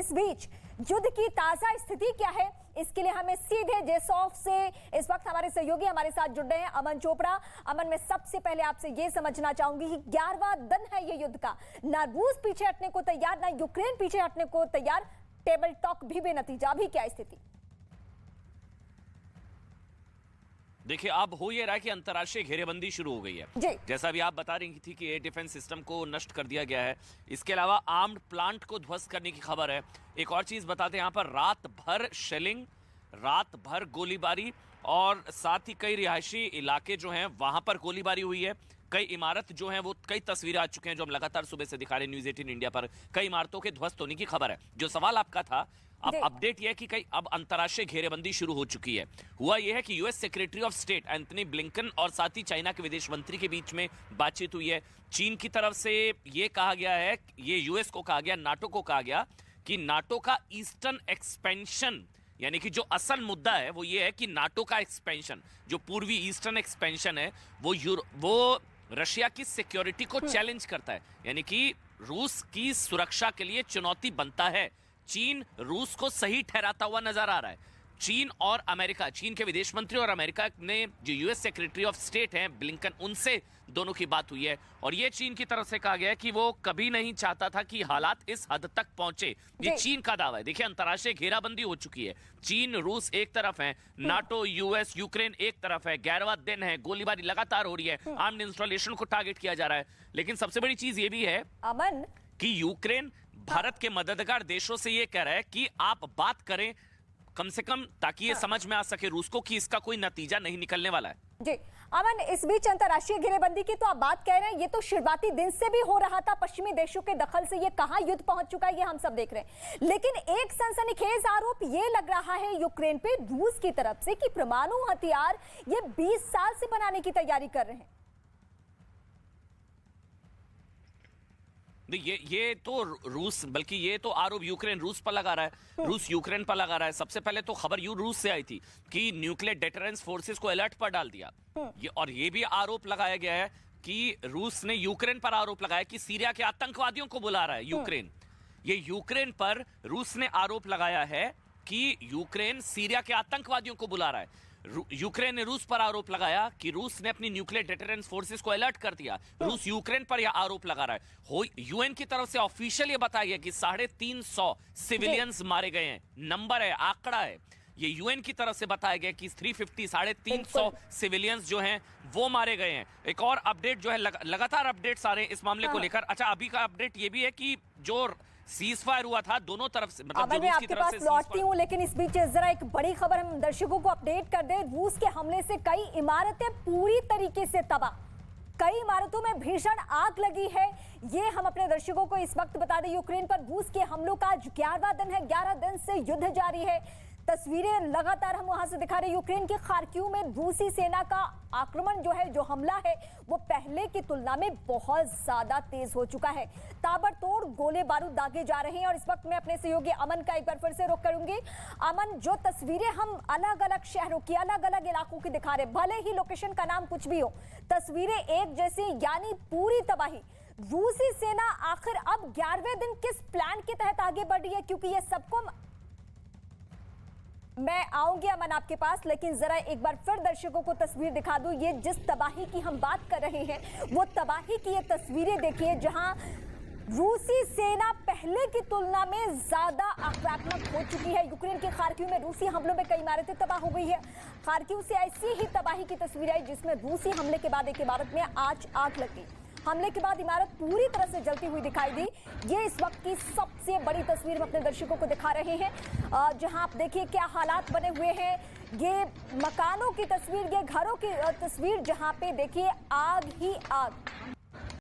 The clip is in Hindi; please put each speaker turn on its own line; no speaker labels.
इस बीच युद्ध की ताजा स्थिति क्या है, इसके लिए हमें सीधे जेसॉफ से इस वक्त हमारे सहयोगी हमारे साथ जुड़ रहे हैं अमन चोपड़ा। अमन, मैं सबसे पहले आपसे ये समझना चाहूंगी कि 11वां दिन है ये युद्ध का, ना रूस पीछे हटने को तैयार, ना यूक्रेन पीछे हटने को तैयार, टेबल टॉक भी बेनतीजा, अभी क्या स्थिति?
देखिए, अब हो ये रहा है कि अंतर्राष्ट्रीय घेरेबंदी शुरू हो गई है। जैसा भी आप बता रही थी कि एयर डिफेंस सिस्टम को नष्ट कर दिया गया है। इसके अलावा आर्म्ड प्लांट को ध्वस्त करने की खबर है। एक और चीज बताते हैं, यहाँ पर रात भर शेलिंग, रात भर गोलीबारी और साथ ही कई रिहायशी इलाके जो हैं वहां पर गोलीबारी हुई है। कई इमारत जो हैं वो कई तस्वीरें आ चुके हैं जो हम लगातार सुबह से दिखा रहे हैं न्यूज़ 18 इंडिया पर। कई इमारतों के ध्वस्त होने की खबर है। जो सवाल आपका था, अब अपडेट यह है कि कई अब अंतर्राष्ट्रीय घेरेबंदी शुरू हो चुकी है। हुआ यह है कि US secretary of state Anthony Blinken और साथ ही चाइना के विदेश मंत्री के बीच में बातचीत हुई है। चीन की तरफ से यह कहा गया है, ये यूएस को कहा गया, नाटो को कहा गया कि नाटो का ईस्टर्न एक्सपेंशन, यानी कि जो असल मुद्दा है वो ये है कि नाटो का एक्सपेंशन, जो पूर्वी ईस्टर्न एक्सपेंशन है, वो रशिया की सिक्योरिटी को चैलेंज करता है, यानी कि रूस की सुरक्षा के लिए चुनौती बनता है। चीन रूस को सही ठहराता हुआ नजर आ रहा है। चीन और अमेरिका, चीन के विदेश मंत्री और अमेरिका ने जो यूएस सेक्रेटरी ऑफ स्टेट हैं ब्लिंकन, उनसे दोनों की बात हुई है और ये चीन की तरफ से कहा गया है कि वो कभी नहीं चाहता था कि हालात इस हद तक पहुंचे। ये चीन का दावा है। देखिए, अंतर्राष्ट्रीय घेराबंदी हो चुकी है। चीन रूस एक तरफ है, नाटो यूएस यूक्रेन एक तरफ है। 11वां दिन है, गोलीबारी लगातार हो रही है, आर्म्ड इंस्टॉलेशन को टारगेट किया जा रहा है। लेकिन सबसे बड़ी चीज ये भी है
अमन
कि यूक्रेन भारत के मददगार देशों से ये कह रहा है कि आप बात करें कम से कम, ताकि ये समझ में आ सके रूस को कि इसका कोई नतीजा नहीं निकलने वाला है।
जी अमन, इस बीच अंतर्राष्ट्रीय घेरेबंदी की तो आप बात कह रहे हैं, ये तो शुरुआती दिन से भी हो रहा था। पश्चिमी देशों के दखल से ये कहां युद्ध पहुंच चुका है ये हम सब देख रहे हैं। लेकिन एक सनसनीखेज आरोप ये लग रहा है यूक्रेन पे रूस की तरफ से कि परमाणु हथियार ये 20 साल से बनाने की तैयारी कर रहे हैं।
ये तो रूस, बल्कि ये तो आरोप यूक्रेन रूस पर लगा रहा है, रूस यूक्रेन पर लगा रहा है। सबसे पहले तो खबर रूस से आई थी कि न्यूक्लियर डिटरेंस फोर्सेस को अलर्ट पर डाल दिया। और ये भी आरोप लगाया गया है कि रूस ने यूक्रेन पर आरोप लगाया कि सीरिया के आतंकवादियों को बुला रहा है यूक्रेन। ये यूक्रेन पर रूस ने आरोप लगाया है कि यूक्रेन सीरिया के आतंकवादियों को बुला रहा है। यूक्रेन ने रूस पर आरोप लगाया कि रूस ने अपनी न्यूक्लियर डिटरेंस फोर्सेस को अलर्ट कर दिया। रूस यूक्रेन पर यह आरोप लगा रहा है। यूएन की तरफ से ऑफिशियल ये बताया गया कि 350 सिविलियंस मारे गए हैं। नंबर है, आंकड़ा है। ये यूएन की तरफ से बताया गया कि 350 सिविलियंस जो हैं वो मारे गए हैं। एक और अपडेट जो है, लगातार अपडेट्स आ रहे हैं इस मामले को लेकर। अच्छा, अभी का अपडेट ये भी है कि जो सीज फायर हुआ था दोनों तरफ से, मतलब
मैं आपके पास लौटती हूँ, लेकिन इस बीच जरा एक बड़ी खबर हम दर्शकों को अपडेट कर दें। रूस के हमले से कई इमारतें पूरी तरीके से तबाह, कई इमारतों में भीषण आग लगी है। ये हम अपने दर्शकों को इस वक्त बता दें। यूक्रेन पर रूस के हमलों का 11वां दिन है, 11 दिन से युद्ध जारी है। तस्वीरें लगातार हम वहां से दिखा रहे हैं। यूक्रेन के खार्किव में रूसी सेना का आक्रमण जो है, जो हमला है, वो पहले की तुलना में बहुत ज्यादा तेज हो चुका है। ताबड़तोड़ गोले बारूद दागे जा रहे हैं और इस वक्त मैं अपने सहयोगी अमन का एक बार फिर से रुख करूंगी। अमन, जो तस्वीरें हम अलग अलग शहरों की, अलग अलग इलाकों की दिखा रहे, भले ही लोकेशन का नाम कुछ भी हो, तस्वीरें एक जैसी, यानी पूरी तबाही। रूसी सेना आखिर अब 11वें दिन किस प्लान के तहत आगे बढ़ रही है? क्योंकि ये सबको मैं आऊंगी अमन आपके पास, लेकिन जरा एक बार फिर दर्शकों को तस्वीर दिखा दूं। ये जिस तबाही की हम बात कर रहे हैं वो तबाही की ये तस्वीरें देखिए, जहां रूसी सेना पहले की तुलना में ज्यादा आक्रामक हो चुकी है। यूक्रेन के खार्किव में रूसी हमलों में कई इमारतें तबाह हो गई है। खार्किव से ऐसी ही तबाही की तस्वीर आई जिसमें रूसी हमले के बाद एक इमारत में आज आग लग गई। हमले के बाद इमारत पूरी तरह से जलती हुई दिखाई दी। ये इस वक्त की सबसे बड़ी तस्वीर हम अपने दर्शकों को दिखा रहे हैं, जहां आप देखिए क्या हालात बने हुए हैं। ये मकानों की तस्वीर, ये घरों की तस्वीर, जहां पे देखिए आग ही आग।